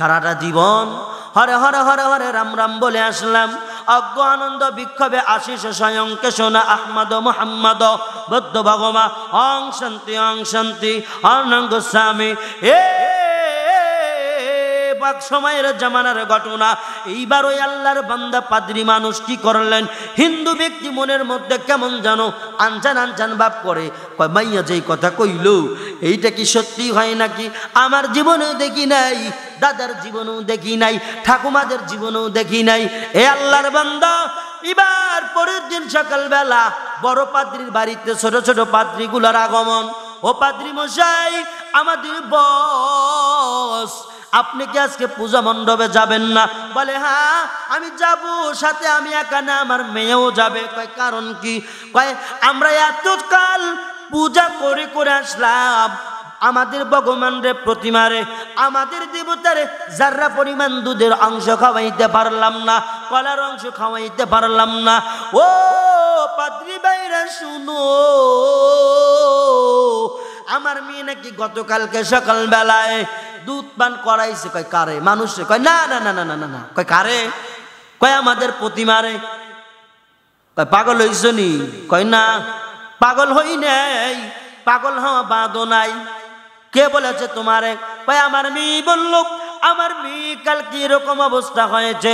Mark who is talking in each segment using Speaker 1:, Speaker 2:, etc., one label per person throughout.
Speaker 1: সারাটা জীবন হরে হরে হরে হরে রাম রাম বলে আসলাম, অজ্ঞ আনন্দ বিক্ষোভে আশিস স্বয়ংকে শোনা আহমদ মোহাম্মদ বৌদ্ধ ভগবা অং শান্তি অর্ণং গোস্বামী। পাক সময়ের জামানার ঘটনা। এইবার ওই আল্লাহর বান্দা পাদ্রী মানুষ কি করলেন, হিন্দু ব্যক্তি মনের মধ্যে কেমন যেন আনচান ভাব করে, কয় মাইয়া যেই কথা কইল এইটা কি সত্যি হয় নাকি? আমার জীবনেও দেখি নাই, দাদার জীবনেও দেখি নাই, ঠাকুমাদের জীবনেও দেখি নাই। এ আল্লাহর বান্দা, এবার পরের দিন সকালবেলা বড় পাদ্রীর বাড়িতে ছোট ছোট পাদ্রীগুলোর আগমন। ও পাদ্রী মশাই, আমাদের বস, আপনি কি আজকে পূজা মণ্ডপে যাবেন না? বলে হ্যাঁ আমি যাব, সাথে আমি একা না, আমার মেয়েও যাবে। কয় কারণ কি? কয় আমরা এতকাল পূজা করে করে আসলাম, আমাদের ভগবানরে প্রতিমারে আমাদের দেবতারে যারা পরিমাণ দুধের অংশ খাওয়াইতে পারলাম না, কলার অংশ খাওয়াইতে পারলাম না। ও পাদ্রী ভাইরা শুনো, আমার মেয়ে নাকি গতকালকে সকালবেলায় দুধ পান করাইছে। কয় কারে? মানুষে? কয় না না না না না না। কয় কারে? কয় আমাদের প্রতিমারে। কয় পাগল হইছ নি? কয় না পাগল হই নাই, পাগল হওয়া বাদও নাই। কে বলেছে তোমারে? কয় আমার মেয়ে বলল, আমার মেয়ে কালকে এরকম অবস্থা হয়েছে।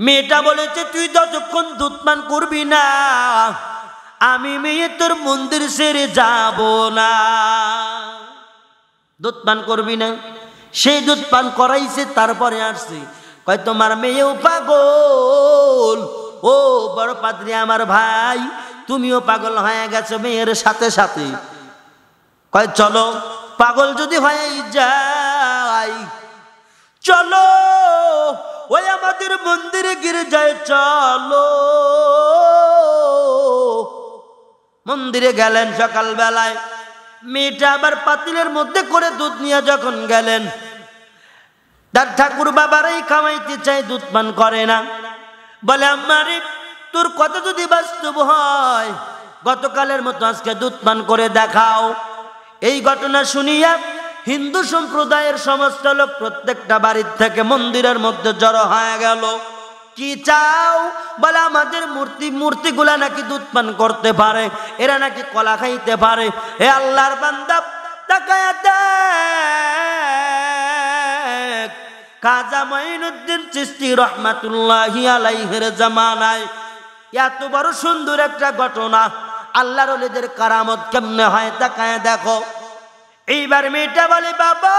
Speaker 1: মেয়েটা বলেছে তুই যতক্ষণ দুধ পান করবি না আমি মেয়ে তোর মন্দির ছেড়ে যাব না। দুধ পান করবি না? সেই দুধ পান করাইছে, তারপরে আসছে। কয় তোমার মেয়েও পাগল। ও বড় পাদ্রী আমার ভাই, তুমিও পাগল হয়ে গেছো মেয়ের সাথে সাথে। কয় চলো, পাগল যদি হয়ে যাই চলো ওই আমাদের মন্দিরে গির্জায় চলো। মন্দিরে গেলেন সকালবেলায়। মেয়েটা আবার পাতিলের মধ্যে করে দুধ নিয়ে যখন গেলেন, তার ঠাকুর বাবারাই খাওয়াইতে চায়, দুধ পান করে না। বলে আম্মারে, তোর কথা যদি বাস্তব হয় গতকালের মতো আজকে দুধ পান করে দেখাও। এই ঘটনা শুনিয়া হিন্দু সম্প্রদায়ের সমস্ত লোক প্রত্যেকটা বাড়ির থেকে মন্দিরের মধ্যে জড়ো হয়ে গেল। কি চাও? বলে আমাদের মূর্তিগুলা নাকি দুধ পান করতে পারে, এরা নাকি কলা খাইতে পারে। হে আল্লাহর বান্দা, তাকায়া দেখ, খাজা মঈনুদ্দিন চিশতি রহমাতুল্লাহি আলাইহির জামানায় এত বড় সুন্দর একটা ঘটনা, আল্লাহর ওলিদের কারামত কেমনে হয় তাকায়া দেখো। এইবার মেয়েটা বলে বাবা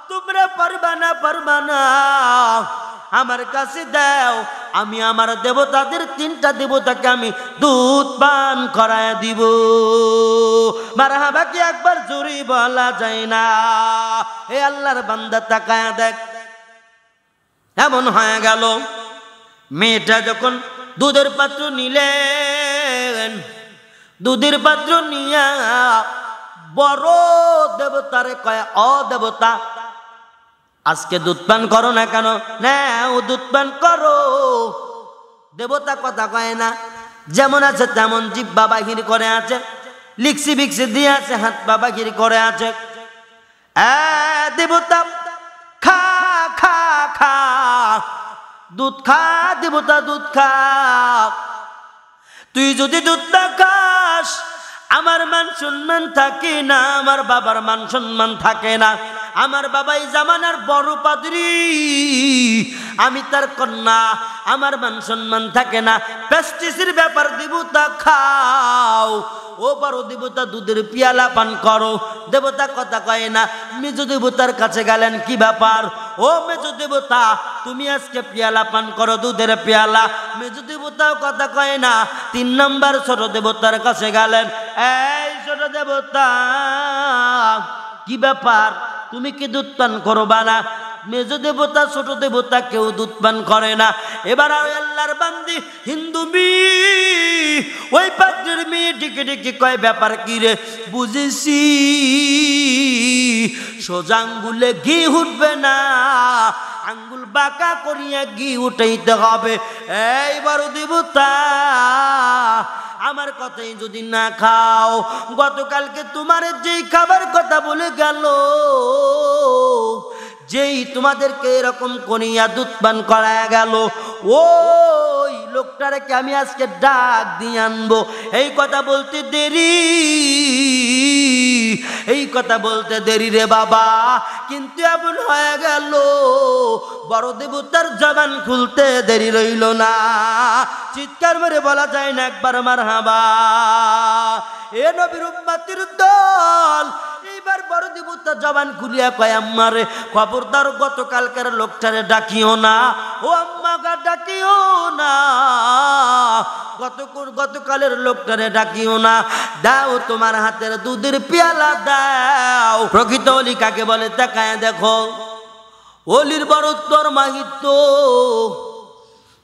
Speaker 1: তোমরা পারবা না, আমার কাছে দাও, আমি আমার দেবতাদের 3টা দেবতাকে আমি দুধ পান করায় দিব। মারহাবা কি একবার জোরে বলা যায় না? হে আল্লাহর বান্দা তাকায়া দেখ, এমন হয়ে গেল। মেয়েটা যখন দুধের পাত্র নিলেন, দুধের পাত্র নিয়া বড় দেবতারে কয়, অ দেবতা আজকে দুধ পান করো না কেন? না ও দুধ পান করো। দেবতা কথা কয় না, যেমন আছে তেমন জিহ্বা বাহির করে আছে, লিখছি বিক্সি দিয়ে আছে, হাত পা বাহির করে আছে। দেবতা খা খা খা দুধ খা, দেবতা দুধ খা। তুই যদি দুধটা খাস আমার মান সম্মান থাকে না, আমার বাবার মান সম্মান থাকে না। আমার বাবাই জামানার বড় পাদ্রী, আমি তার কন্যা, আমার মান সম্মান থাকে না। প্রেস্টিজের ব্যাপার, দেবতা খাও। ও বড় দেবতা দুধের পিয়ালা পান করো। দেবতা কথা কয় না। মেজ দেবতার কাছে গেলেন, কি ব্যাপার? ও মেজ দেবতা তুমি আজকে পিয়ালা পান করো, দুধের পেয়ালা। মেজ দেবতাও কথা কয় না। 3 নম্বর ছোট দেবতার কাছে গেলেন, এই ছোট দেবতা কি ব্যাপার, তুমি কি দুধ পান করবা না? মেজ দেবতা ছোট দেবতা কেউ দুধ পান করে না। এবার আল্লাহর বান্দি হিন্দু ওই পাত্রের মেয়ে ডেকে ডেকে কয় ব্যাপার কি রে? বুঝেছি সোজা আঙ্গুলে ঘি উঠবে না, আঙ্গুল বাঁকা করিয়া ঘি উঠাইতে হবে। এইবার দেবতা আমার কথাই যদি না খাও, গতকালকে তোমার যেই খাবার কথা বলে গেল, যেই তোমাদেরকে এরকম করিয়া দুধ পান করায়া গেল, ওই লোকটাকে আমি আজকে ডাক দিয়ে আনবো। এই কথা বলতে দেরি, এই কথা বলতে দেরি রে বাবা। কিন্তু এমন হয়ে গেল, বড় দেবতার জবান খুলতে দেরি রইল না। চিৎকার মেরে বলা যায় না একবার মারহাবা। এ নবীর উম্মতির দল, এইবার বড় দেবতা জবান খুলিয়া কয়, আম্মারে খবরদার গতকালকার লোকটারে ডাকিও না, ও আম্মা গা ডাকিও না, গতকালের লোকটারে ডাকিও না, দাও তোমার হাতের দুধের পেয়ালা দাও। প্রকৃত অলি কাকে বলে তাকায় দেখো। অলির বড় উত্তর মাহিত্য।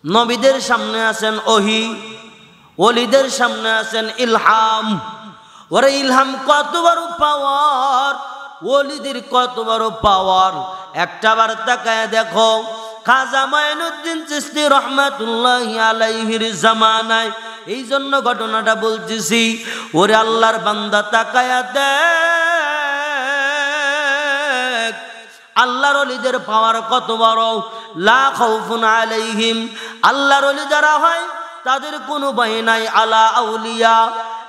Speaker 1: নবীদের সামনে আছেন ওহি, অলিদের সামনে আছেন ইলহাম। ওরে ইলহাম কত বড় পাওয়ার, ওলিদের কত বড় পাওয়ার, একটা বার তাকায় দেখো। খাজা মাইনুদ্দিন চিশতি রহমাতুল্লাহি আলাইহির জামানায়, এই জন্য ঘটনাটা বলতেছি। ওরে আল্লাহর বান্দা তাকায়া দেখ, আল্লাহর ওলিদের পাওয়ার কত বড়। লা খাউফুন আলাইহিম, আল্লাহর ওলি যারা হয় তাদের কোনো ভয় নাই। আলা আউলিয়া,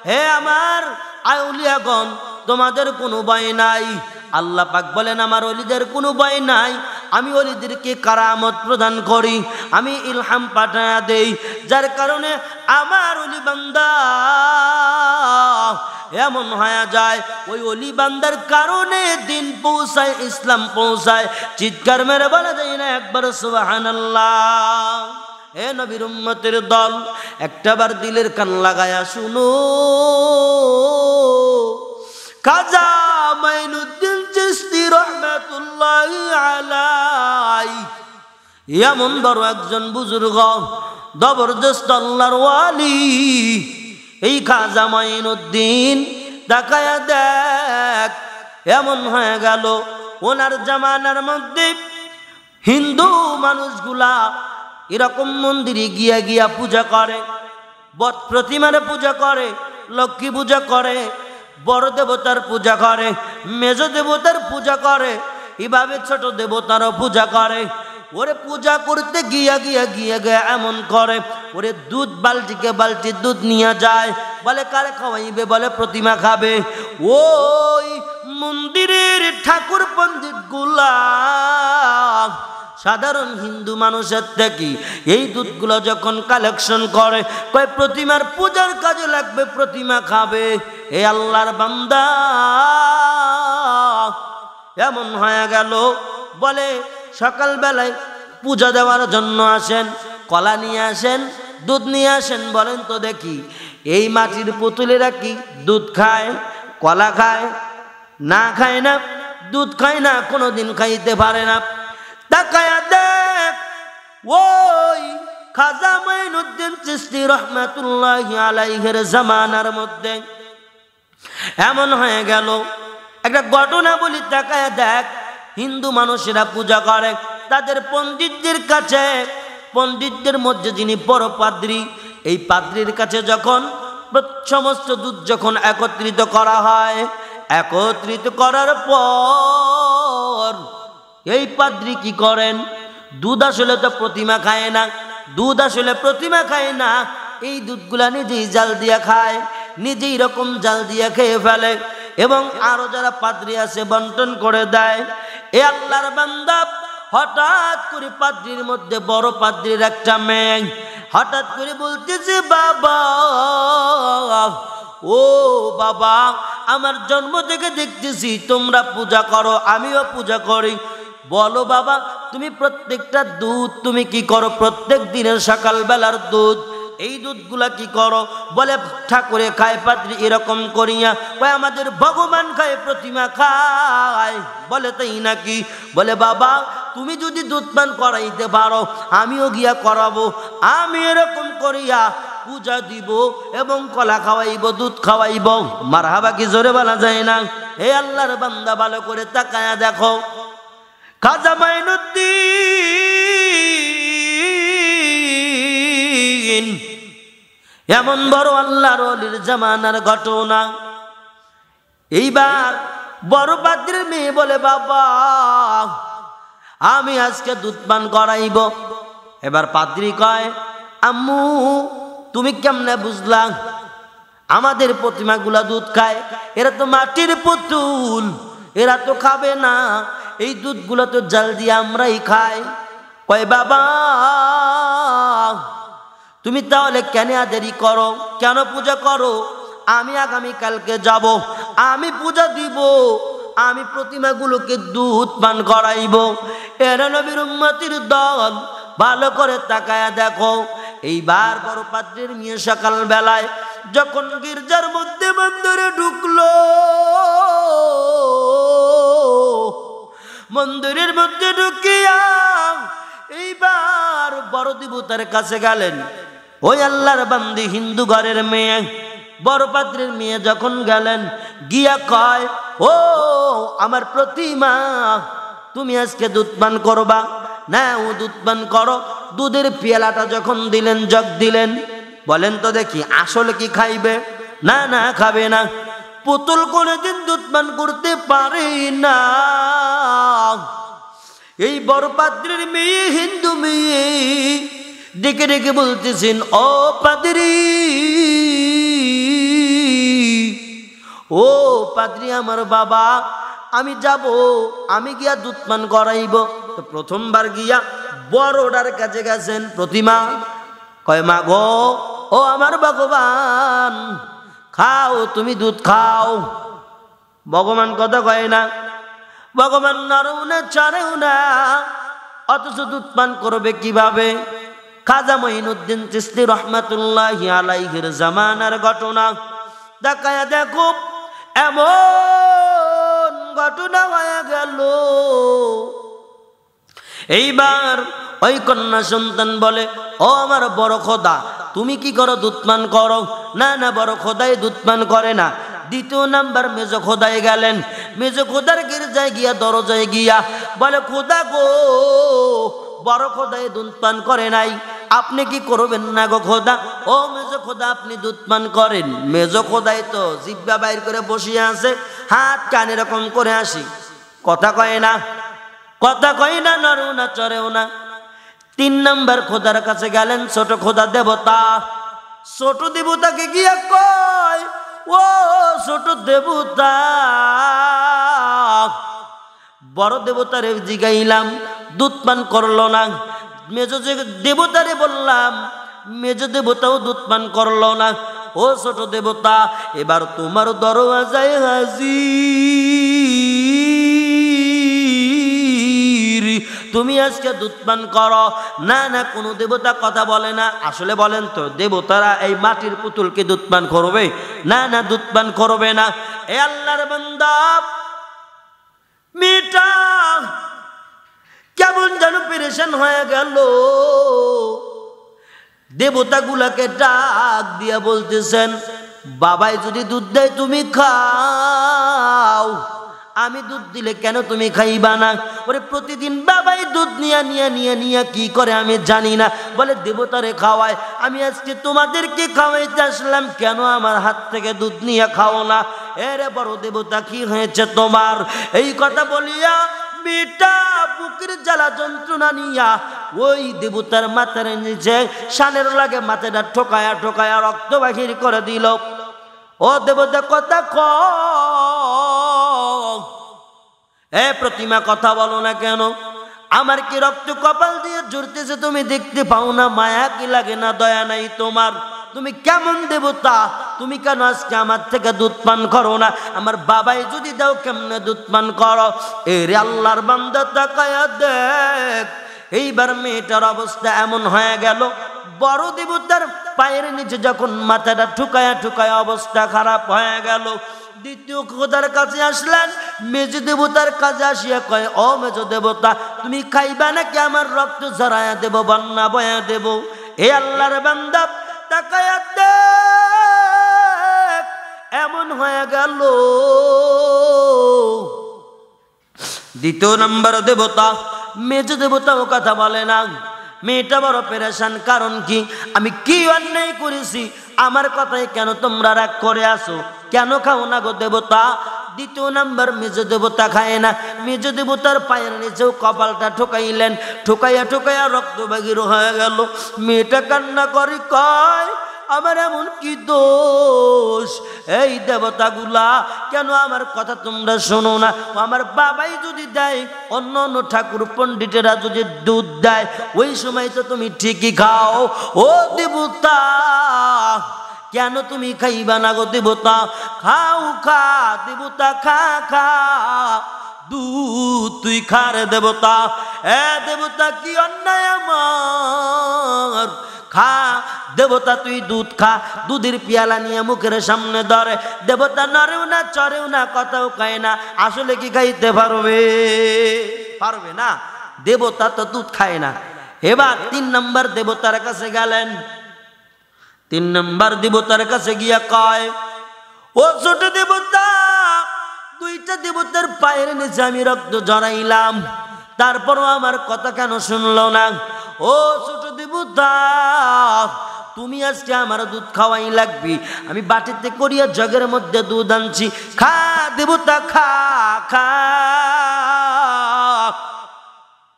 Speaker 1: হে আমার আউলিয়াগণ তোমাদের কোনো ভয় নাই। আল্লাহ পাক বলেন আমার ওলিদের কোনো ভয় নাই। আমি ওলিদেরকে কারামত প্রদান করি, আমি ইলহাম পাঠায়া দেই, যার কারণে আমার ওলি বান্দা এমন হয়ে যায়, ওই ওলি বান্দার কারণে দিন পৌঁছায়, ইসলাম পৌঁছায়। চিৎকার মেরে বলা যায় না একবার সুবহানাল্লাহ। হে নবীর উম্মতের দল, একটাবার দিলের কান লাগায়া শুনো। খাজা মাইনুদ্দিন চিশতি রহমাতুল্লাহি আলাইহি এমন বড় একজন বুজুর্গ, জবরদস্ত আল্লাহর ওয়ালি। এই খাজা মাইনুদ্দিন তাকায়া দেখ, এমন হয়ে গেল ওনার জামানার মধ্যে হিন্দু মানুষগুলা এরকম মন্দিরে গিয়া গিয়া পূজা করে, বট প্রতিমার পূজা করে, লক্ষ্মী পূজা করে, বড় দেবতার পূজা করে, মেজ দেবতার পূজা করে, এভাবে ছোট দেবতারও পূজা করে। ওরে পূজা করতে গিয়া গিয়া গিয়া গিয়া এমন করে, ওরে দুধ বালতিকে বালতি দুধ নিয়ে যায়, বলে কারে খাওয়াইবে, বলে প্রতিমা খাবে। ওই মন্দিরের ঠাকুর পণ্ডিত গুলা সাধারণ হিন্দু মানুষের থেকে এই দুধগুলো যখন কালেকশন করে, কয় প্রতিমার পূজার কাজে লাগবে, প্রতিমা খাবে। এ আল্লাহর বান্দা এমন হয়ে গেল, বলে সকালবেলায় পূজা দেওয়ার জন্য আসেন, কলা নিয়ে আসেন, দুধ নিয়ে আসেন। বলেন তো দেখি, এই মাটির পুতুলেরা কি দুধ খায়, কলা খায়? না খায় না, দুধ খায় না, কোনোদিন খাইতে পারে না। তাকায়া দেখ, ওই খাজা মাইনুদ্দিন চিশতি রহমাতুল্লাহি আলাইহির জামানার মধ্যে এমন হয়ে গেল। একটা ঘটনা বলি, তাকায়া দেখ, হিন্দু মানুষেরা পূজা করে তাদের পণ্ডিতদের কাছে। পণ্ডিতদের মধ্যে যিনি বড় পাদ্রী, এই পাদ্রীর কাছে যখন সমস্ত দুধ যখন একত্রিত করা হয়, একত্রিত করার পর এই পাদ্রী কি করেন, দুধ আসলে তো প্রতিমা খায় না, দুধ আসলে প্রতিমা খায় না, এই দুধগুলা নিজেই জাল দিয়া খায়, নিজেই রকম জাল দিয়া খেয়ে ফেলে, এবং আরো যারা পাদ্রী আছে বন্টন করে দেয়। এ আল্লাহর বান্দা, হঠাৎ করে পাদ্রীর মধ্যে বড় পাদ্রীর একটা মেয়ে হঠাৎ করে বলতেছে, বাবা, ও বাবা, আমার জন্ম থেকে দেখতেছি তোমরা পূজা করো, আমিও পূজা করি। বলো বাবা, তুমি প্রত্যেকটা দুধ তুমি কি করো? প্রত্যেক দিনের সকালবেলার দুধ, এই দুধগুলা কি করো? বলে ঠাকুরে খায়, পাদ্রী এরকম করিয়া কয় আমাদের ভগবান খায়, প্রতিমা খায়। বলে তাই নাকি? বলে বাবা, তুমি যদি দুধ পান করাইতে পারো, আমিও গিয়া করাবো, আমি এরকম করিয়া পূজা দিব এবং কলা খাওয়াইব, দুধ খাওয়াইব। মারহাবা কি জোরে বলা যায় না? হে আল্লাহর বান্দা, ভালো করে তাকায়া দেখো, খাজা মাইনুদ্দিন এমন বড় আল্লাহর ওলির জামানার ঘটনা। এইবার বড় পাদ্রীর মেয়ে বলে, বাবা, আমি আজকে দুধ পান করাইব। এবার পাদ্রী কয়, আম্মু তুমি কেমনে বুঝলা আমাদের প্রতিমাগুলা দুধ খায়? এরা তো মাটির পুতুল, এরা তো খাবে না, এই দুধগুলো তো জাল দিয়ে আমরাই খাই। কয় বাবা তুমি তাহলে কেন দেরি করো, কেন পূজা করো? আমি আগামীকালকে যাব, আমি পূজা দিব, আমি প্রতিমাগুলোকে দুধ পান করাইব। এরা নবীর উম্মতির দল, ভালো করে তাকায়া দেখো। এইবার বড় পাত্রের মেয়ে সকাল বেলায় যখন গির্জার মধ্যে মন্দিরে ঢুকলো, মন্দিরের মধ্যে ঢুকিয়া এইবার বড় দেবতার কাছে গেলেন। ওই আল্লাহর বান্দি হিন্দু ঘরের মেয়ে, বড় পাত্রের মেয়ে যখন গেলেন, গিয়া কয়, ও আমার প্রতিমা তুমি আজকে দুধ পান করবা না? ও দুধ পান করো। দুধের পেয়ালাটা যখন দিলেন, জগ দিলেন, বলেন তো দেখি আসলে কি খাইবে? না না, খাবে না। পুতুল কোনদিন দুধ পান করতে পারে না। এই বড় পাত্রের মেয়ে, হিন্দু মেয়ে, ডেকে ডেকে বলতেছেন, ও পাদ্রী, ও পাদ্রী আমার বাবা, আমি যাব, আমি গিয়া দুধ পান করাইব। তো প্রথমবার গিয়া বড়টার কাছে গেছেন প্রতিমা। কয় মা গো, ও আমার ভগবান, খাও, তুমি দুধ খাও। ভগবান কথা কয় না, ভগবান নড়েও না, চড়েও না, অথচ দুধ পান করবে কিভাবে? খাজা মঈনুদ্দিন চিশতি রহমাতুল্লাহি আলাইহির জামানার ঘটনা। দেখায়া দেখো, এমন ঘটনা হয়ে গেল। এইবার ওই কন্যা সন্তান বলে, ও আমার বড় খোদা, তুমি কি করো? দুধ পান করো। না না, বড় খোদাই দুধ পান করে না। দ্বিতীয় নাম্বার মেজ খোদায় গেলেন। মেজ খোদার গির্জায় গিয়া, দরজায় গিয়া বলে, খোদা গো, বড় খোদাই দুধ পান করে নাই, আপনি কি করবেন না গো খোদা? ও মেজ খোদা, আপনি দুধ পান করেন। মেজ খোদাই তো জিহ্বা বাইর করে বসিয়ে আছে, হাত কান এরকম করে আসি, কথা কয় না, কথা কয় না, নড়েও না, চড়েও না। তিন নাম্বার খোদার কাছে গেলেন, ছোট খোদা দেবতা। ছোট দেবতাকে গিয়া কয়, ও ছোট দেবতা, বড় দেবতারে জিগাইলাম, দুধ পান করলো না। মেজ দেবতারে বললাম, মেজ দেবতাও দুধ পান করলো না। ও ছোট দেবতা, এবার তোমার দরওয়াজায় হাজির, তুমি আজকে দুধ পান করো। না না, কোনো দেবতা কথা বলে না। আসলে বলেন তো, দেবতারা এই মাটির পুতুলকে দুধ পান করবে? না না, দুধ পান করবে না। এ আল্লাহর বান্দা, মেয়েটা কেমন যেন পেরেশান হয়ে গেল। দেবতাগুলাকে ডাক দিয়া বলতেছেন, বাবাই যদি দুধ দেয় তুমি খাও, আমি দুধ দিলে কেন তুমি খাইবা না? ওরে প্রতিদিন বাবাই দুধ নিয়ে কি করে আমি জানি না, বলে দেবতারে খাওয়ায়। আমি আজকে তোমাদেরকে খাওয়াইতে আসলাম, কেন আমার হাত থেকে দুধ নিয়ে খাও না? এরে বড় দেবতা, কি হয়েছে তোমার? এই কথা বলিয়া মেয়েটা বুকের জ্বালা যন্ত্রণা নিয়া ওই দেবতার মাথার নিচে শানের লাগে মাথাটা ঠোকায়া ঠোকায়া রক্ত বাহির করে দিল। ও দেবতা কথা এ প্রতিমা, কথা বলো না কেন? আমার কি রক্ত কপাল দিয়ে ঝরতেছে তুমি দেখতে পাও না? মায়া কি লাগে না? দয়া নাই তোমার? তুমি কেমন দেবতা? তুমি কেন আজকে আমার থেকে দুধ পান করো না? আমার বাবাই যদি দাও, কেমনে দুধ পান করো? এরে আল্লাহর বান্দা, তাকায়া দেখ। এইবার মেয়েটার অবস্থা এমন হয়ে গেল, বড় দেবতার পায়ের নিচে যখন মাথাটা ঠুকায়া ঠুকায়া অবস্থা খারাপ হয়ে গেল। দ্বিতীয় খোদার কাছে আসলেন, মেজ দেবতার কাছে আসিয়া কয়, ও মেজ দেবতা, তুমি খাইবা নাকি আমার রক্ত ঝরায়া দেব, বন্যা বয়া দেব? এ আল্লাহর বান্দা, তাকায়া দেখ, এমন হয়ে গেল। দ্বিতীয় নম্বর দেবতা, মেজ দেবতাও কথা বলে না। মেয়েটা বড় পেরেশান, কারণ কি? আমি কি অন্যায় করেছি? আমার কথাই কেন তোমরা রাগ করে আসো? কেন খাও না গো দেবতা? দ্বিতীয় নাম্বার মেজ দেবতা খায় না, মেজ দেবতার পায়ের নিচেও কপালটা ঠোকাইলেন, ঠোকাইয়া ঠোকাইয়া রক্ত বাগির হয়ে গেল। মেয়েটা কান্না করে কয় আমার এমন কি দোষ, এই দেবতাগুলা কেন আমার কথা তোমরা শোনো না? আমার বাবাই যদি দেয়, অন্য অন্য ঠাকুর পণ্ডিতেরা যদি দুধ দেয়, ওই সময় তো তুমি ঠিকই খাও। ও দেবতা কেন তুমি খাইবা না গো দেবতা? খাও খা দেবতা, খা খা দুধ তুই খা রে দেবতা। এ দেবতা কি অন্যায় আমার, খা দেবতা তুই দুধ খা। দুধের পিয়ালা নিয়ে মুখের সামনে ধরে, দেবতা নড়েও না চড়েও না কথাও খায় না। আসলে কি খাইতে পারবে? পারবে না, দেবতা তো দুধ খায় না। এবার 3 নম্বর দেবতার কাছে গেলেন। 3 নম্বর দেবতার কাছে গিয়া কয় ও ছোট দেবতা, 2টা দেবতার পায়ের নিচে আমি রক্ত জড়াইলাম, তারপরও আমার কথা কেন শুনলো না? ও ছোট দেবতা, তুমি আজকে আমার দুধ খাওয়াই লাগবি। আমি বাটিতে করিয়া জগের মধ্যে দুধ আনছি, খা দেবতা খা খা।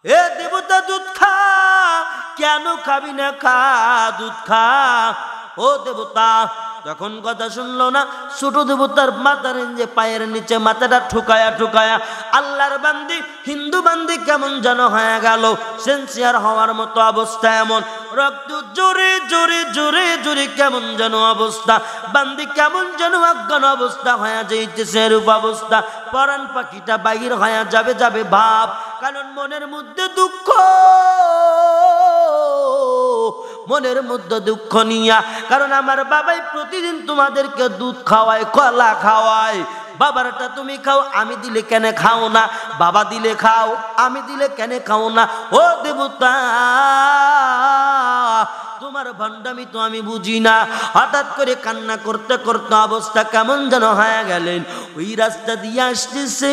Speaker 1: এ দেবতা দুধ খা, কেন খাবি না? খা দুধ খা। ও দেবতা যখন কথা শুনলো না, ছোট দেবতার মাথার যে পায়ের নিচে মাথাটা ঠুকায়া ঠুকায়া আল্লাহর বান্দি হিন্দু বান্দি কেমন যেন হয়ে গেল, সেন্সিয়ার হওয়ার মতো অবস্থা। এমন রক্ত জোরে জোরে জোরে জোরে কেমন যেন অবস্থা, বান্দি কেমন যেন অজ্ঞান অবস্থা হয়ে যাইতেছে, এরূপ অবস্থা। পরাণ পাখিটা বাহির হয়ে যাবে যাবে ভাব, কারণ মনের মধ্যে দুঃখ, মনের মধ্যে দুঃখ নিয়া। কারণ আমার বাবাই প্রতিদিন তোমাদেরকে দুধ খাওয়ায়, কলা খাওয়ায়। বাবারটা তুমি খাও, আমি দিলে কেন খাও না? বাবা দিলে খাও, আমি দিলে কেন খাও না? ও দেবতা তোমার ভণ্ডামি তো আমি বুঝি না। হঠাৎ করে কান্না করতে করতে অবস্থা কেমন যেন হয়ে গেলেন। ওই রাস্তা দিয়ে আসতেছেন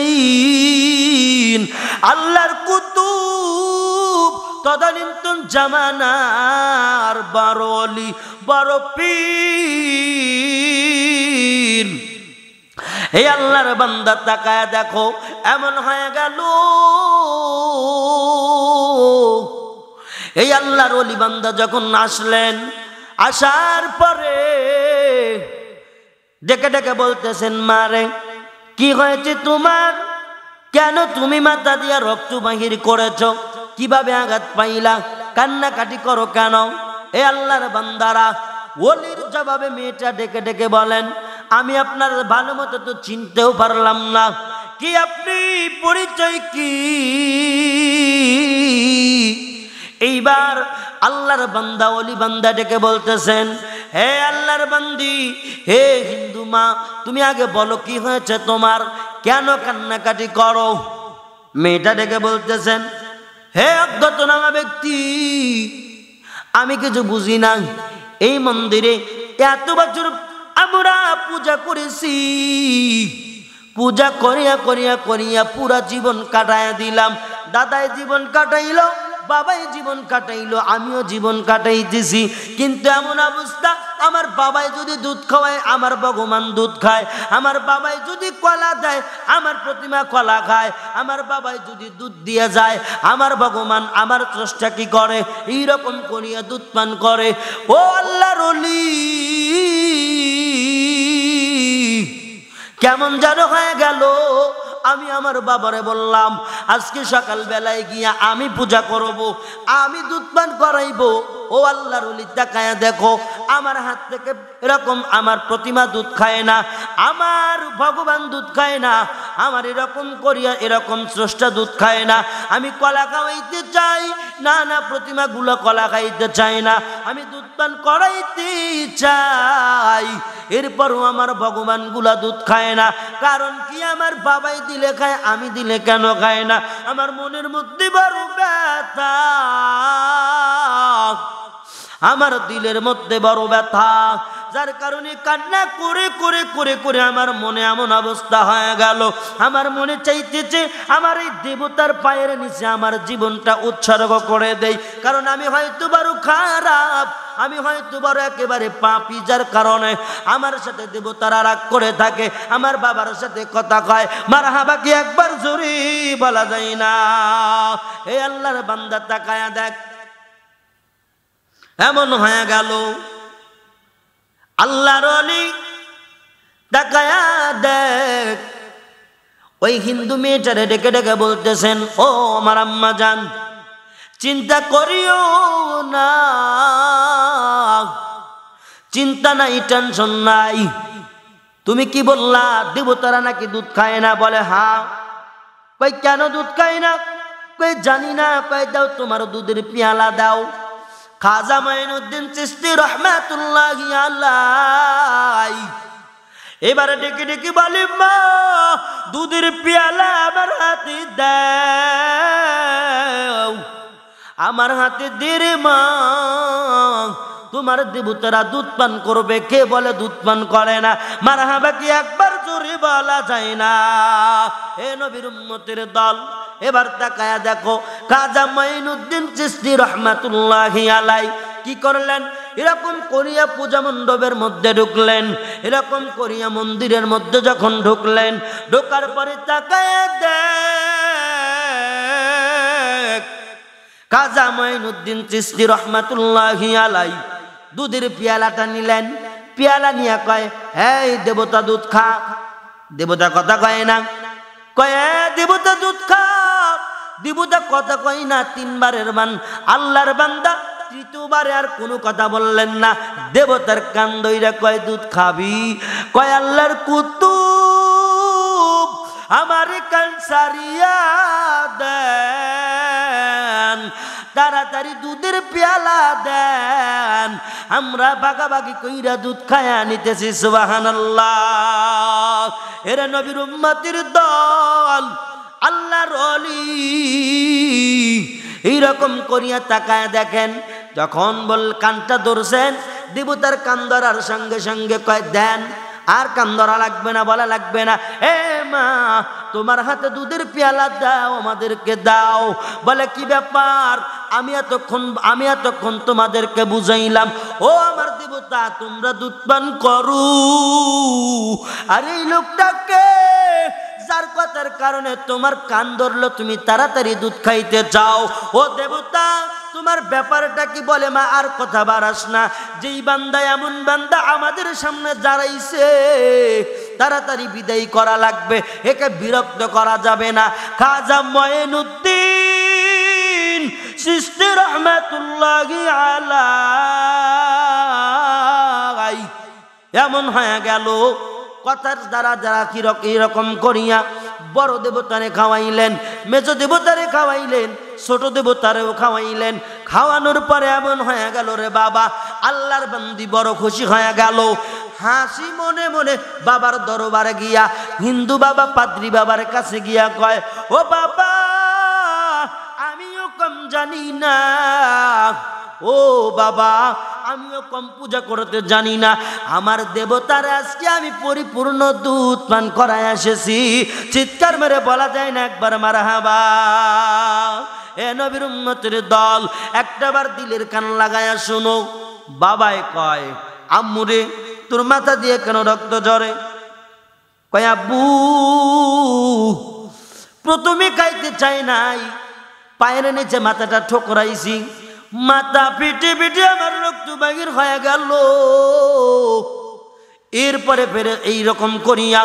Speaker 1: আল্লাহর কুতুব, তদানীন্তন জামানার বড় অলি, বড় পীর। এই আল্লাহর বান্দা তাকায়া দেখো, এমন হয়ে গেল এই আল্লাহর ওলি বান্দা যখন আসলেন, আসার পরে ডেকে ডেকে বলতেছেন মারে কি হয়েছে তোমার? কেন তুমি মাথা দিয়া রক্ত বাহির করেছ? কিভাবে আঘাত পাইলা? কান্নাকাটি করো কেন? এ আল্লাহর বান্দারা, ওলির জবাবে মেয়েটা ডেকে ডেকে বলেন আমি আপনার ভালো মতো তো চিনতেও পারলাম না, কি আপনি পরিচয় কি? এইবার আল্লাহর বান্দা ওলি বান্দা ডেকে বলতেছেন হে আল্লাহর বান্দি, হে হিন্দু মা, তুমি আগে বলো কি হয়েছে তোমার, কেন কান্নাকাটি করো? মেয়েটা ডেকে বলতেছেন হে অজ্ঞাতনামা ব্যক্তি, আমি কিছু বুঝি না। এই মন্দিরে এত বছর আমরা পূজা করেছি, পূজা করিয়া করিয়া করিয়া পুরা জীবন কাটাইয়া দিলাম। দাদাই জীবন কাটাইল, বাবাই জীবন কাটাইলো, আমিও জীবন কাটাইতেছি, কিন্তু এমন অবস্থা আমার বাবাই যদি দুধ খাওয়ায় আমার ভগবান দুধ খায়, আমার বাবাই যদি কলা দেয় আমার প্রতিমা কলা খায়, আমার বাবাই যদি দুধ দিয়ে যায় আমার ভগবান আমার স্রষ্টা কি করে? এইরকম করিয়া দুধ পান করে। ও আল্লাহর ওলি, কেমন যেন হয়ে গেল। আমি আমার বাবারে বললাম আজকে সকাল বেলায় গিয়া আমি পূজা করব, আমি দুধ পান করাইব। ও আল্লাহর ওলি তাকায়া দেখো, আমার হাত থেকে এরকম আমার প্রতিমা দুধ খায় না, আমার ভগবান দুধ খায় না, আমার এরকম করিয়া এরকম স্রষ্টা দুধ খায় না। আমি কলা খাওয়াইতে চাই না, না প্রতিমা গুলো কলা খাইতে চাই না, আমি দুধ পান করাইতে চাই, এরপরও আমার ভগবান গুলা দুধ খায় না। কারণ কি? আমার বাবাই দিলে খায়, আমি দিলে কেন খায় না? আমার মনের মধ্যে বড় ব্যথা, আমার দিলের মধ্যে বড় ব্যথা, যার কারণে কান্না করে করে করে করে আমার মনে এমন অবস্থা হয়ে গেল। আমার মনে চাইতেছে আমার এই দেবতার পায়ের নিচে আমার জীবনটা উৎসর্গ করে দেই, কারণ আমি হয়তো বড় খারাপ, আমি হয়তো বড় একেবারে পাপী, যার কারণে আমার সাথে দেবতারা রাগ করে থাকে, আমার বাবার সাথে কথা কয়। মারহাবা কি একবার জোরে বলা যায় না? হে আল্লাহর বান্দা তাকায়া দেখ, এমন হয়ে গেল আল্লাহর ওলি। তাকায়া দেখ, ওই হিন্দু মেয়েটারে ডেকে ডেকে বলতেছেন, ও আমার আম্মা জান, চিন্তা করিও না, চিন্তা নাই, টেনশন নাই। তুমি কি বললা দেবতারা নাকি দুধ খায় না? বলে হ্যাঁ। কই কেন দুধ খায় না? কই জানি না। কই দাও তোমার দুধের পেয়ালা দাও। খাজা মাইনুদ্দিন চিশতি রহমাতুল্লাহি আলাইহি এবারে ডেকে ডেকে বলে, মা দুধের পেয়ালা আমার হাতে দাও, আমার হাতে দে রে মা, তোমার দেবতারা দুধ পান করবে। কে বলে দুধ পান করে না? মারহাবা কি একবার জোরে বলা যায় না? হে নবীর উম্মতের দল, এবার তাকায়া দেখো খাজা মাইনুদ্দিন চিশতি রহমাতুল্লাহি আলাইহি কি করলেন? এরকম করিয়া পূজা মণ্ডপের মধ্যে ঢুকলেন, এরকম করিয়া মন্দিরের মধ্যে যখন ঢুকলেন, ঢোকার পরে তাকায়া দেখ খাজা মাইনুদ্দিন চিশতি রহমাতুল্লাহি আলাইহি দুধের পেয়ালাটা নিলেন। পেয়ালা নিয়ে কয়, এই দেবতা দুধ খা। দেবতা কথা কয় না। কয় দেবতা দুধ খা। দেবতা কথা কয় না। তিনবারের মান আল্লাহর বান্দা তৃতীয়বারে আর কোনো কথা বললেন না। দেবতার কান ধইরা কয়, দুধ খাবি? কয় আল্লাহর কুতুব আমার কান সারিয়া দেন, তাড়াতাড়ি দুধের পেয়ালা দেন, আমরা ভাগাভাগি কইরা দুধ খায়া নিতেছি। সুবহানাল্লাহ। এরা নবীর উম্মতের দল, আল্লাহর ওলি। এইরকম করিয়া তাকায় দেখেন, যখন বল কানটা ধরছেন, দেবতার কান ধরার সঙ্গে সঙ্গে কয়, দেন। আর কান ধরা লাগবে না, বলা লাগবে না। এ মা তোমার হাতে দুধের পেয়ালা দাও, আমাদেরকে দাও। বলে কি ব্যাপার? আমি এতক্ষণ তোমাদেরকে বুঝাইলাম, ও আমার দেবতা তোমরা দুধ পান করো। আর এই লোকটাকে যার কথার কারণে তোমার কান ধরলো, তুমি তাড়াতাড়ি দুধ খাইতে চাও। ও দেবতা তোমার ব্যাপারটা কি? বলে মা আর কথা বাড়াস না। যেই বান্দা, এমন বান্দা আমাদের সামনে দাঁড়াইছে, তাড়াতাড়ি বিদায় করা লাগবে, একে বিরক্ত করা যাবে না। খাজা মাইনুদ্দিন চিশতি রহমাতুল্লাহি আলাইহি এমন হয়ে গেল, কথার দ্বারা যারা কিরকম করিয়া বড় দেবতারে খাওয়াইলেন, মেজ দেবতারে খাওয়াইলেন, ছোট দেবতারেও খাওয়াইলেন। খাওয়ানোর পরে এমন হয়ে গেল রে বাবা, আল্লাহর বান্দি বড় খুশি হয়ে গেল। হাসি মনে মনে বাবার দরবারে গিয়া, হিন্দু বাবা পাদ্রী বাবার কাছে গিয়া কয়, ও বাবা আমিও কম জানি না, ও বাবা আমিও কম পূজা করতে জানি না, আমার দেবতার আজকে আমি পরিপূর্ণ দুধ পান করায় এসেছি। চিৎকার মেরে বলা যায় না একবার মারহাবা? এ নবীর উম্মতের দল, একটাবার দিলের কান লাগায়া শোনো। বাবাই কয়, আম্মুরে তোর মাথা দিয়ে কেন রক্ত ঝরে? কয় আব্বু প্রথমে খাইতে চাই নাই, পায়ের নিচে মাথাটা ঠোকরাইছি, মাথা পিটে পিটে আমার রক্ত বাহির হয়ে গেল। এরপরে ফেরে এইরকম করিয়া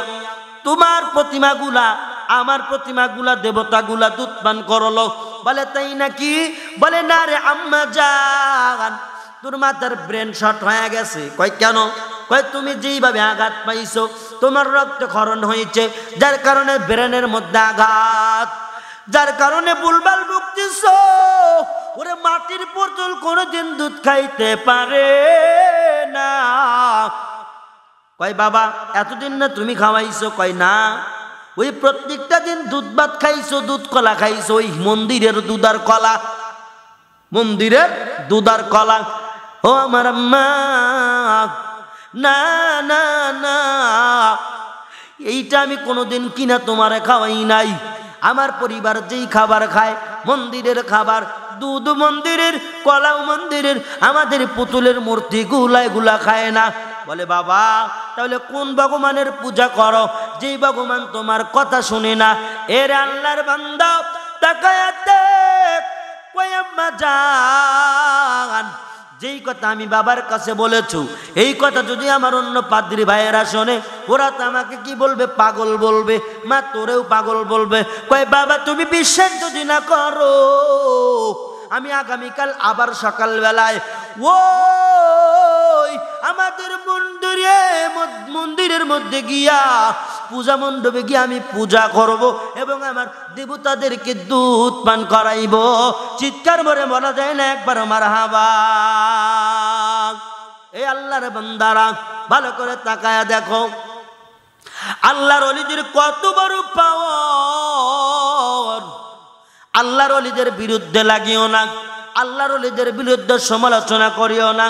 Speaker 1: তোমার প্রতিমাগুলা, আমার প্রতিমাগুলা, দেবতাগুলা দুধ পান করলো। বলে তাই নাকি? বলে না রে আম্মা জান, তোর মাথার ব্রেন শর্ট হয়ে গেছে। কয় কেন? কয় তুমি যেইভাবে আঘাত পাইছো, তোমার রক্তক্ষরণ হয়েছে, যার কারণে ব্রেনের মধ্যে আঘাত, যার কারণে ভুলভাল ভুগতেছ। ওরে মাটির পুতুল কোনোদিন দুধ খাইতে পারে না। কয় বাবা এতদিন না তুমি খাওয়াইছো? কয় না, ওই প্রত্যেকটা দিন দুধ ভাত খাইছো, দুধ কলা খাইছো, ওই মন্দিরের দুধ আর কলা, মন্দিরের দুধ আর কলা। ও আমার আম্মা, না না না, এইটা আমি কোনোদিন কিনা তোমারে খাওয়াই নাই। আমার পরিবার যেই খাবার খায়, মন্দিরের খাবার, দুধ মন্দিরের, কলাও মন্দিরের আমাদের পুতুলের মূর্তি গুলা খায় না। বলে বাবা তাহলে কোন ভগবানের পূজা করো যেই ভগবান তোমার কথা শুনে না? এর আল্লাহর বান্দা তাকায়া দেখ, কই আম্মা জান, যেই কথা আমি বাবার কাছে বলেছি এই কথা যদি আমার অন্য পাদ্রী ভাইয়েরা শোনে ওরা তো আমাকে কি বলবে? পাগল বলবে। মা তোরেও পাগল বলবে। কয় বাবা তুমি বিশ্বাস যদি না করো আমি আগামীকাল আবার সকালবেলায় ওই আমাদের মন্দিরের মধ্যে গিয়া পূজা মণ্ডপে গিয়ে আমি পূজা করব এবং আমার দেবতাদেরকে দুধ পান করাইব। চিৎকার করে বলা যায় না একবার মারহাবা? এই আল্লাহর বান্দারা ভালো করে তাকায়া দেখো, আল্লাহর ওলিদের কত বড় পাওয়ার। আল্লাহর ওলিদের বিরুদ্ধে লাগিও না, আল্লাহর ওলিদের বিরুদ্ধে সমালোচনা করিও না,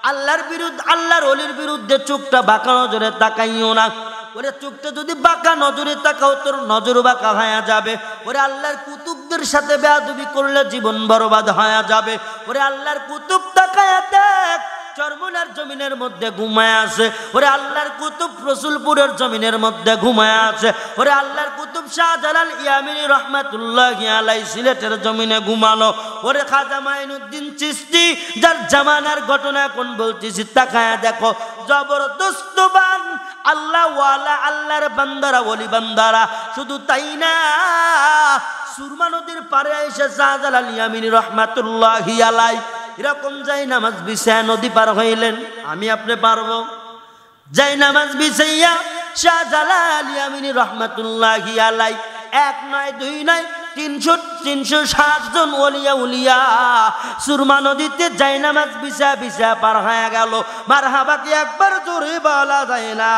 Speaker 1: আল্লাহর ওলির বিরুদ্ধে চোখটা বাঁকা নজরে তাকাইও না। ওরে চোখটা যদি বাঁকা নজরে তাকাও তোর নজর বাঁকা হয়ে যাবে। ওরে আল্লাহর কুতুবদের সাথে বেয়াদবি করলে জীবন বরবাদ হয়ে যাবে। ওরে আল্লাহর কুতুব তাকায়া দেখ, চরমুনার জমিনের মধ্যে ঘুমায় আছে। ওরে আল্লাহর কুতুব রসুলপুরের জমিনের মধ্যে ঘুমায় আছে। ওরে আল্লাহর কুতুব শাহজালাল ইয়ামিনী রহমাতুল্লাহি আলাইহি সিলেটের জমিনে ঘুমানো। ওরে খাজা মাইনুদ্দিন চিশতি যার জামানার ঘটনা এখন বলতেছি, তাকায়া দেখো, জবরদস্তবান আল্লাহ ওয়ালা আল্লাহর বান্দারা, ওলি বান্দারা। শুধু তাই না, সুরমা নদীর পারে এসে শাহজালাল ইয়ামিনী রহমাতুল্লাহি আলাইহি এরকম যাই নামাজ বিছায়া নদী পার হইলেন। আমি আপনি পারবো? যাই নামাজ বিছাইয়া শাহজালাল ইয়ামিনী রহমাতুল্লাহি আলাইহি এক নয় দুই নয় 360 জন ওলিয়া উলিয়া সুরমা নদীতে যাই নামাজ বিছা পার হয়ে গেল। মারহাবা কি একবার জোরে বলা যায় না?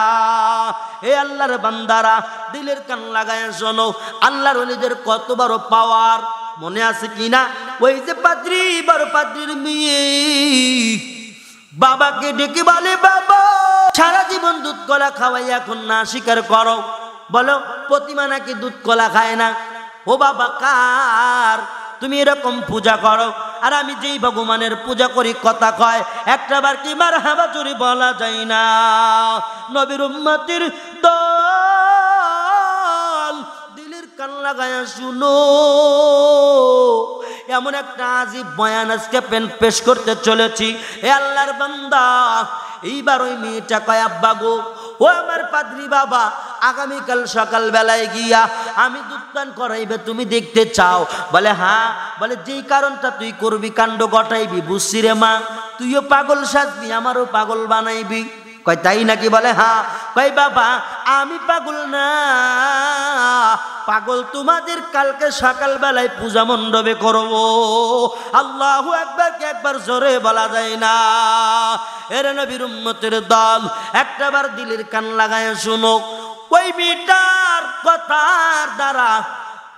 Speaker 1: এ আল্লাহর বান্দারা দিলের কান লাগায় শোনো, আল্লাহর ওলিদের কত বড় পাওয়ার। মনে আছে কিনা ওই যে পাদ্রী, বড় পাদ্রীর মেয়ে বাবাকে ডেকে বলে, বাবা সারা জীবন দুধ কলা খাওয়াই এখন না স্বীকার করো, বলো প্রতিমা নাকি দুধ কলা খায় না। ও বাবা কার তুমি এরকম পূজা করো? আর আমি যেই ভগবানের পূজা করি কথা কয় একটা বার কি মারহাবা জোরে বলা যায় না? নবীর উম্মতের দল দিলের কান লাগায়া শুনো, এমন একটা আজিব বয়ান আজকে পেশ করতে চলেছি। এ আল্লাহর বান্দা, এইবার ওই মেয়েটা কয়, আব্বা গো, ও আমার পাদ্রী বাবা, আগামীকাল সকাল বেলায় গিয়া আমি দুধ পান করাইবে, তুমি দেখতে চাও? বলে হ্যাঁ। বলে যেই কারণটা তুই করবি কাণ্ড ঘটাইবি বুঝছি রে মা, তুইও পাগল সাজবি আমারও পাগল বানাইবি। কয় তাই নাকি? বলে হ্যাঁ। কয় বাবা আমি পাগল না, পাগল তোমাদের কালকে সকাল বেলায় পূজা মণ্ডপে করবো। আল্লাহু আকবার কে একবার জোরে বলা যায় না? এর নবীর উম্মতের দল একটা বার দিলের কান লাগায় শুনো। ওই মেয়েটার কথার দ্বারা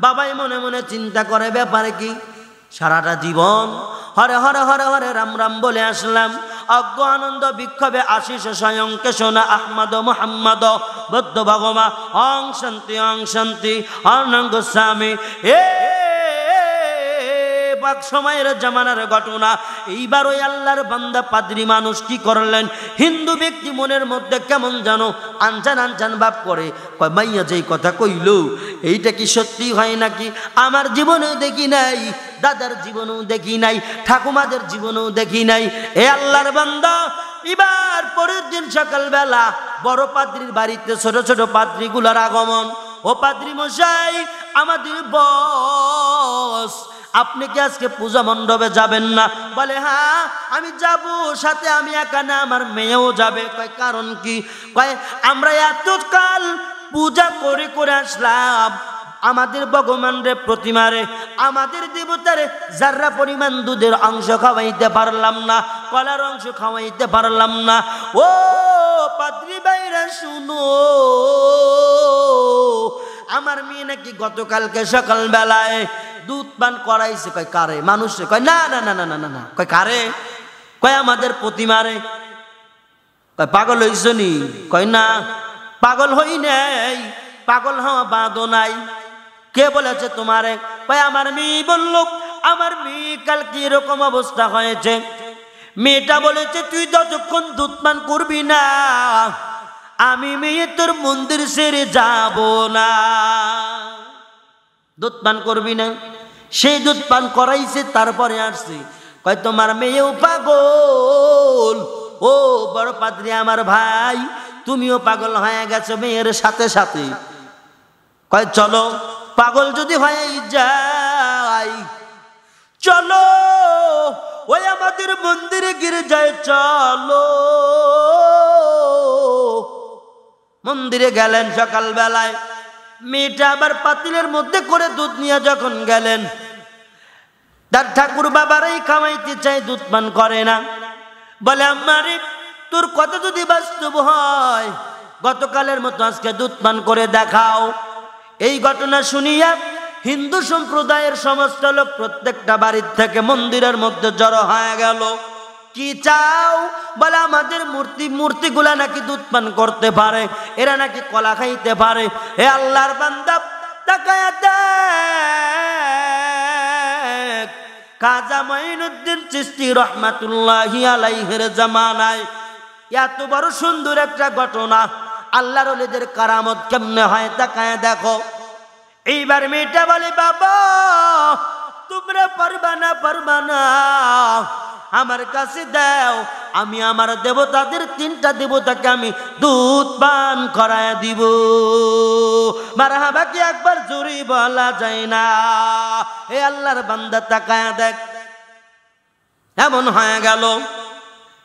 Speaker 1: বাবাই মনে মনে চিন্তা করে, ব্যাপারে কি সারাটা জীবন হরে হরে হরে হরে রাম রাম বলে আসলাম, অজ্ঞ আনন্দ বিক্ষোভে আশিস স্বয়ংকে শোনা আহমদ মোহাম্মদ বৌদ্ধ ভগমা অং শান্তি অনঙ্গ স্বামী। সময়ের জামানার ঘটনা। এইবার ওই আল্লাহর বান্দা পাদ্রী মানুষ কি করলেন, হিন্দু ব্যক্তি মনের মধ্যে কেমন জানো আনজান ভাব করে। কয় মাইয়া যেই কথা কইল এইটা কি সত্যি হয় নাকি? আমার জীবনেও দেখি নাই, দাদার জীবনেও দেখি নাই, ঠাকুমাদের জীবনেও দেখি নাই। এ আল্লাহর বান্দা, এবার পরের দিন সকালবেলা বড় পাদ্রীর বাড়িতে ছোট ছোট পাদ্রীগুলার আগমন। ও পাদ্রী মশাই, আমাদের বস, আপনি কি আজকে পূজা মণ্ডপে যাবেন না? বলে হ্যাঁ আমি যাব, সাথে আমি একা না আমার মেয়েও যাবে। কয় কারণ কি? কয় আমরা এতকাল পূজা করে করে আসলাম, আমাদের ভগবানরে প্রতিমারে আমাদের দেবতারে যারা পরিমাণ দুধের অংশ খাওয়াইতে পারলাম না, কলার অংশ খাওয়াইতে পারলাম না। ও পাদ্রী ভাইরা শুনো, আমার মেয়ে নাকি গতকালকে সকাল বেলায় দুধ পান করাইছে। কয় কারে? মানুষে? কয় না না না না না না না। কয় কারে? কয় আমাদের প্রতিমারে। কয় পাগল হইছ নি? কয় না পাগল হই নাই, পাগল হওয়া বাঁধো নাই। কে বলেছে তোমারে? কয় আমার মেয়ে বলল আমার মেয়ে কালকে এরকম অবস্থা হয়েছে। মেয়েটা বলেছে তুই যতক্ষণ দুধ পান করবি না আমি মেয়ে তোর মন্দির ছেড়ে যাব না। দুধ পান করবি না, সেই দুধ পান করাইছে, তারপরে আসছে কয় তোমার মেয়েও পাগল। ও বড় পাদ্রী আমার ভাই, তুমিও পাগল হয়ে গেছো মেয়ের সাথে সাথে। কয় চলো, পাগল যদি হয়ে যাই চলো ওই আমাদের মন্দিরে গির্জায় চলো। মন্দিরে গেলেন সকালবেলায়। মেয়েটা আবার পাতিলের মধ্যে করে দুধ নিয়ে যখন গেলেন, তার ঠাকুর বাবারাই খাওয়াইতে চাই, দুধ পান করে না। বলে আম্মারে তোর কথা যদি বাস্তব হয় গতকালের মতো আজকে দুধ পান করে দেখাও। এই ঘটনা শুনিয়া হিন্দু সম্প্রদায়ের সমস্ত লোক প্রত্যেকটা বাড়ির থেকে মন্দিরের মধ্যে জড়ো হয়ে গেল। কি চাও? বলে আমাদের মূর্তিগুলা নাকি দুধ পান করতে পারে, এরা নাকি কলা খাইতে পারে। হে আল্লাহর বান্দা তাকায়া দেখ, খাজা মঈনুদ্দিন চিশতি রহমাতুল্লাহি আলাইহির জামানায় এত বড় সুন্দর একটা ঘটনা, আল্লাহর ওলিদের কারামত কেমনে হয় তাকায়া দেখো। এইবার মেয়েটা বলে বাবা তোমরা পারবা না, আমার কাছে দাও, আমি আমার দেবতাদের 3টা দেবতাকে আমি দুধ পান করায় দিব। মারহাবা কি একবার জোরে বলা যায় না? হে আল্লাহর বান্দা তাকায়া দেখ, এমন হয়ে গেল।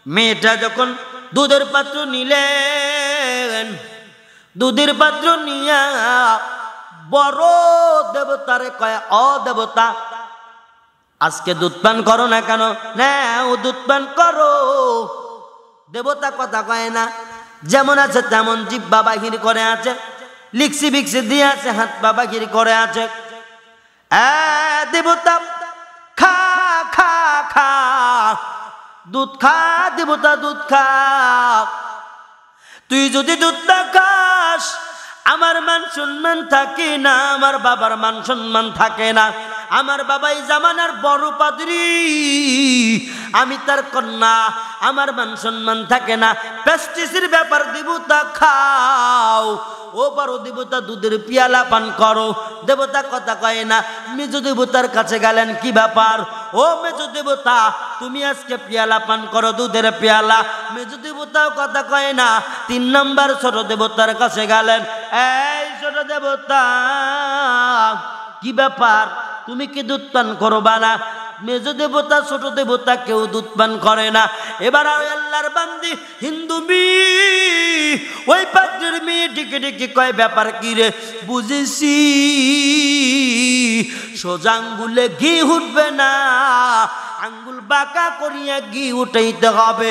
Speaker 1: মেয়েটা যখন দুধের পাত্র নিলেন, দুধের পাত্র নিয়া বড় দেবতারে কয় ও দেবতা আজকে দুধ পান করো না কেন? না ও দুধ পান করো। দেবতা কথা কয় না, যেমন আছে তেমন জিহ্বা বাহির করে আছে, লিখছি বিক্সি দিয়ে আছে, হাত পা বাহির করে আছে। দেবতা খা খা খা দুধ খা, দেবতা দুধ খা। তুই যদি দুধ না খাস আমার মান সম্মান থাকে না, আমার বাবার মান সম্মান থাকে না। আমার বাবাই জামানার বড় পাদ্রী, আমি তার কন্যা, আমার মান সম্মান থাকে না। প্রেস্টিজের ব্যাপার, দেবতা খাও। ও বড় দেবতা দুধের পিয়ালা পান করো। দেবতা কথা কয় না। মেজ দেবতার কাছে গেলেন, কি ব্যাপার? ও মেজ দেবতা তুমি আজকে পিয়ালা পান করো, দুধের পিয়ালা। মেজ দেবতাও কথা কয় না। 3 নম্বর ছোট দেবতার কাছে গেলেন, এই ছোট দেবতা কি ব্যাপার, তুমি কি দুধ পান করবা না? মেজ দেবতা ছোট দেবতা কেউ দুধ পান করে না। এবার আল্লাহর বান্দি হিন্দু মেয়ে ওই পাত্রের মেয়ে ডেকে ডেকে কয় ব্যাপার কি রে? বুঝেছি সোজা আঙ্গুলে ঘি উঠবে না, আঙ্গুল বাঁকা করিয়া ঘি উঠাইতে হবে।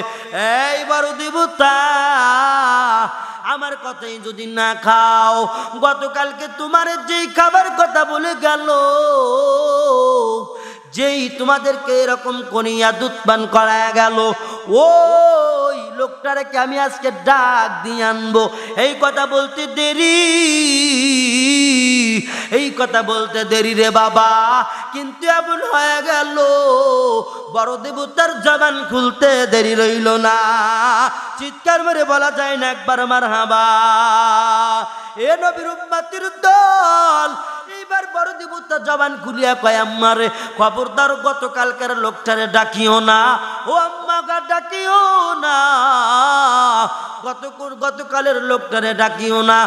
Speaker 1: এই বড় দেবতা আমার কথাই যদি না খাও, গতকালকে তোমার যেই খাবার কথা বলে গেল, যেই তোমাদেরকে এরকম করিয়া দুধ পান করায়া গেল, ওই লোকটাকে আমি আজকে ডাক দিয়ে আনবো। এই কথা বলতে দেরি, এই কথা বলতে দেরি রে বাবা। কিন্তু এমন হয়ে গেল বড় দেবতার জবান খুলতে দেরি রইল না। চিৎকার মেরে বলা যায় না একবার মারহাবা। এ নবীর উম্মতির দল, এইবার বড় দেবতা জবান খুলিয়া কয় আম্মারে খবরদার গতকালকার লোকটারে ডাকিও না, ও আম্মা ডাকিও না, গতকালের লোকটারে ডাকিও না।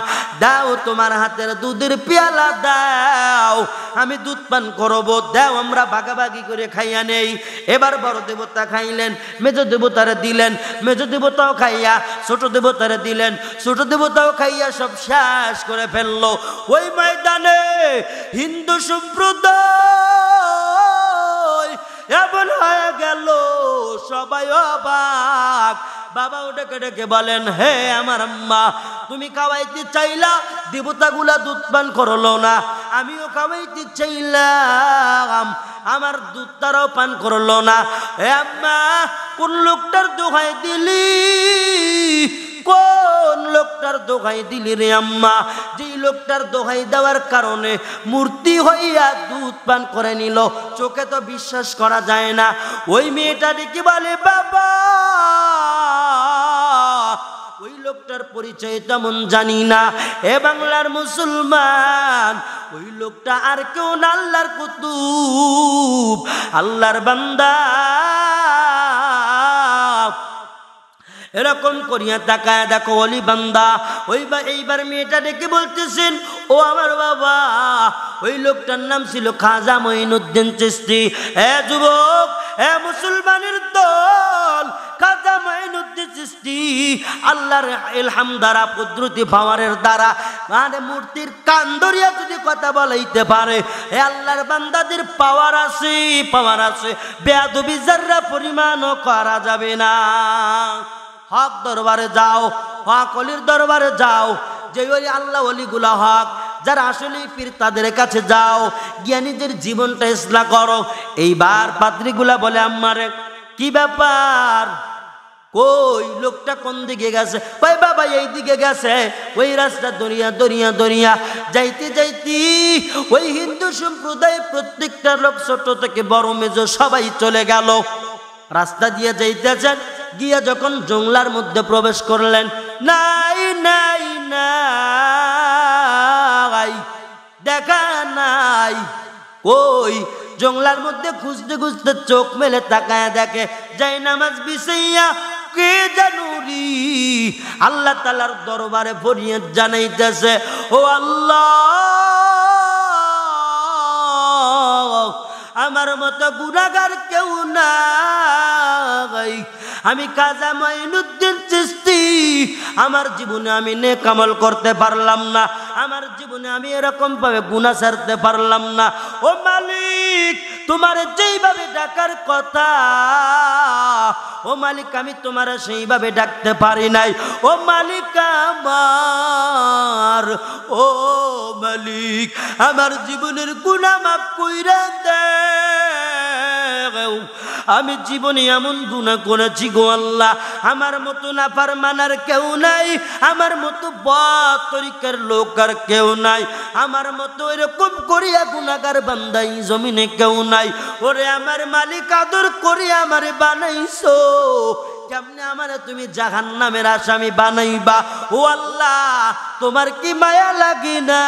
Speaker 1: দাও তোমার হাতের দুধের পেয়ালা দাও, আমি দুধ পান করবো, দাও আমরা ভাগাভাগি করে খাইয়া নেই। এবার বড় দেবতা খাইলেন, মেজ দেবতারে দিলেন, মেজ দেবতাও খাইয়া ছোট দেবতারে দিলেন, ছোট দেবতাও খাইয়া সব শেষ করে ফেললো। ওই ময়দানে হিন্দু সম্প্রদায় এমন হয়ে গেল, সবাই অবাক। বাবাও ডেকে ডেকে বলেন, হে আমার আম্মা তুমি খাওয়াইতে চাইলা, দেবতাগুলা দুধ পান করলো না, আমিও খাওয়াইতে চাইলাম, আমার দুধ তারাও পান করলো না। হে আম্মা কোন লোকটার দোহাই দিলি কোন লোকটার দোহাই দিলি রে আম্মা? যেই লোকটার দোহাই দেওয়ার কারণে মূর্তি হইয়া দুধ পান করে নিল, চোখে তো বিশ্বাস করা যায় না। ওই মেয়েটা ডেকে বলে, বাবা, ওই লোকটার পরিচয় তেমন জানি না। এ বাংলার মুসলমান, ওই লোকটা আর কেউ না, আল্লাহর কুতুব, আল্লাহর বান্দা। এরকম করিয়া তাকায় দেখো ওলি বান্দা। এইবার মেয়েটা ডেকে বলতেছেন, ও আমার বাবা, ওই লোকটার নাম ছিল খাজা মঈনুদ্দিন চিশতি। এ যুবক, এ মুসলমানের দল, খাজা মঈনুদ্দিন চিশতি আল্লাহর ইলহাম দ্বারা, কুদরতি পাওয়ারের দ্বারা, মানে মূর্তির কান ধরিয়া যদি কথা বলাইতে পারে, এ আল্লাহর বান্দাদের পাওয়ার আছে, পাওয়ার আছে। বেয়াদবি যারা পরিমাণও করা যাবে না। হক দরবারে যাও, হক অলির দরবারে যাও, যে ওই আল্লাহ অলিগুলা হক, যারা আসলে পীর, তাদের কাছে যাও, জ্ঞানীদের জীবনটা ইসলাহ করো। এইবার পাত্রীগুলা বলে, আম্মারে কি ব্যাপার? কই লোকটা কোন দিকে গেছে? কই বাবা এই দিকে গেছে। ওই রাস্তা দরিয়া দরিয়া দরিয়া যাইতে যাইতে ওই হিন্দু সম্প্রদায় প্রত্যেকটা লোক, ছোট থেকে বড় মেজ সবাই চলে গেল। রাস্তা দিয়ে যাইতেছেন, গিয়া যখন জংলার মধ্যে প্রবেশ করলেন, নাই নাই নাই, দেখা নাই। ওই জংলার মধ্যে খুঁজতে খুঁজতে চোখ মেলে তাকায় দেখে, যাই নামাজ বিছাইয়া কে জানুরি আল্লাহ তাআলার দরবারে ফরিয়াদ জানাইতেছে, ও আল্লাহ, আমার মতো গুনাহগার কেউ নাই। আমি খাজা মঈনুদ্দিন চিশতি, আমার জীবনে আমি নেক আমল করতে পারলাম না, আমার জীবনে আমি এরকম ভাবে গুনাহ ছাড়তে পারলাম না। ও মালিক, তোমার যেইভাবে ডাকার কথা, ও মালিক, আমি তোমার সেইভাবে ডাকতে পারি নাই। ও মালিক আমার, ও মালিক, আমার জীবনের গুনাহ মাফ কইরা দাও। আমি জীবনে এমন গুনাহ করেছি গো আল্লাহ, আমার মতো নাফরমানের কেউ নাই, আমার মতো বদ তরিকার লোক আর কেউ নাই, আমার মতো এরকম করিয়া গুনাহগার বান্দাই জমিনে কেউ নাই। ওরে আমার মালিক, আদর করিয়া আমারে বানাইছো, কেমনে আমারে তুমি জাহান্নামের আসামি বানাইবা? ও আল্লাহ, তোমার কি মায়া লাগে না?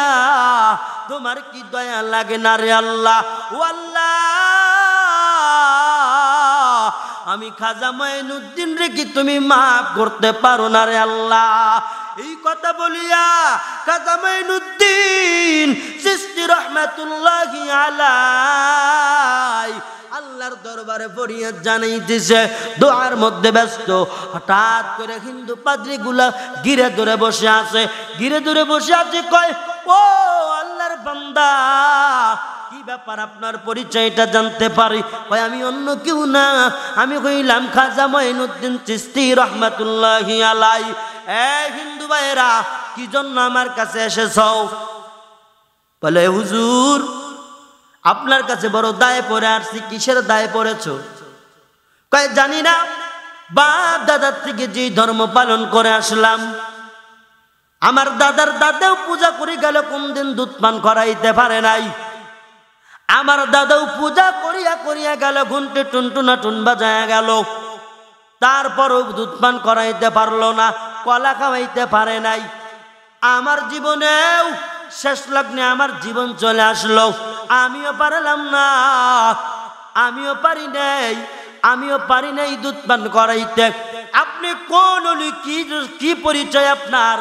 Speaker 1: তোমার কি দয়া লাগে না রে আল্লাহ? ও আল্লাহ, আমি খাজা মঈনুদ্দিন রে কি তুমি মাফ করতে পারো না রে আল্লাহ? এই কথা বলিয়া খাজা মঈনুদ্দিন চিশতি রহমাতুল্লাহি আলাইহি আল্লাহর দরবারে ফরিয়াদ জানাইতেছে, দোয়ার মধ্যে ব্যস্ত। হঠাৎ করে হিন্দু পাদ্রীগুলা ঘিরে ধরে বসে আছে, ঘিরে ধরে বসে আছে। কয়, ও আল্লাহর বান্দা, কি ব্যাপার, আপনার পরিচয়টা জানতে পারি? কয়, আমি অন্য কেউ না, আমি হইলাম খাজা মঈনুদ্দিন চিশতি রহমাতুল্লাহি আলাইহি। এই হিন্দু ভাইরা, কি জন্য আমার কাছে এসেছ? বলে, হুজুর, আপনার কাছে বড় দায়ে পড়ে আসছি। কিসের দায়ে পড়েছো? কয়, জানি না, বাপ দাদার থেকে যে ধর্ম পালন করে আসলাম, আমার দাদার দাদাও পূজা করে গেল, কোনদিন দুধ পান করাইতে পারে নাই। আমার দাদাও পূজা করিয়া করিয়া গেল, ঘুন্টে টুনটুনা টুন বাজায়া গেল, তারপরও দুধ পান করাইতে পারলো না, কলা খাওয়াইতে পারে নাই। আমার জীবনেও শেষ লগ্নে আমার জীবন চলে আসলো, আমিও পারলাম না, আমিও পারি নাই দুধ পান করাইতে। আপনি কোন ওলি, কি পরিচয় আপনার?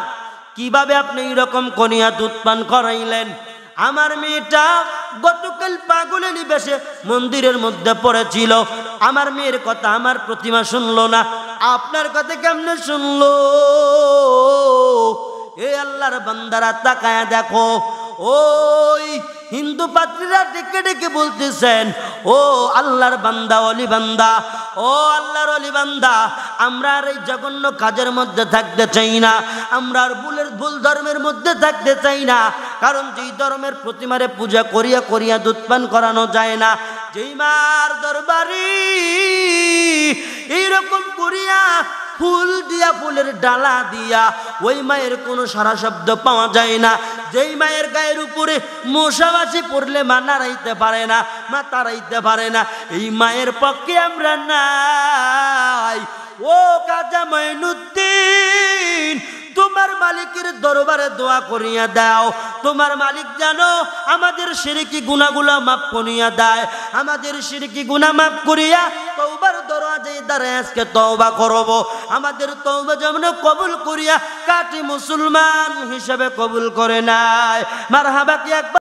Speaker 1: কিভাবে আপনি এরকম করিয়া দুধ পান করাইলেন? আমার মেয়েটা গতকাল পাগলের বেশে মন্দিরের মধ্যে পড়েছিল, আমার মেয়ের কথা আমার প্রতিমা শুনলো না, আপনার কথা কেমনে শুনলো? এ আল্লাহর বান্দারা, তাকায়া দেখো, ওই হিন্দু পাত্রীরা ডেকে ডেকে বলতেছেন, ও আল্লাহর বান্দা, অলি বান্দা, ও আল্লাহর অলি বান্দা, আমরা আর এই জঘন্য কাজের মধ্যে থাকতে চাই না, আমরা আর ভুল ধর্মের মধ্যে থাকতে চাই না। কারণ যেই ধর্মের প্রতিমারে পূজা করিয়া করিয়া দুধ পান করানো যায় না, যেই মার দরবারি এইরকম করিয়া ফুল দিয়া দিয়া ফুলের ডালা দিয়া ওই মায়ের কোনো সারা শব্দ পাওয়া যায় না। যেই মায়ের গায়ের উপরে মশামাছি পড়লে মা নাড়াইতে পারে না, মা তাড়াইতে পারে না, এই মায়ের পক্ষে আমরা নাই। ও খাজা মঈনুদ্দিন, তোমার মালিকের দরবারে দোয়া করিয়া দাও। তোমার মালিক জানো আমাদের শিরকি গুনাহগুলো মাফ করিয়া দেয়। আমাদের শিরকি গুনাহ মাফ করিয়া তওবার দরওয়াজায় দাঁড়ায় আজকে তওবা করব। আমাদের তওবা যেমন কবুল করিয়া কাটি মুসলমান হিসেবে কবুল করে নাই। মারহাবা কি একবার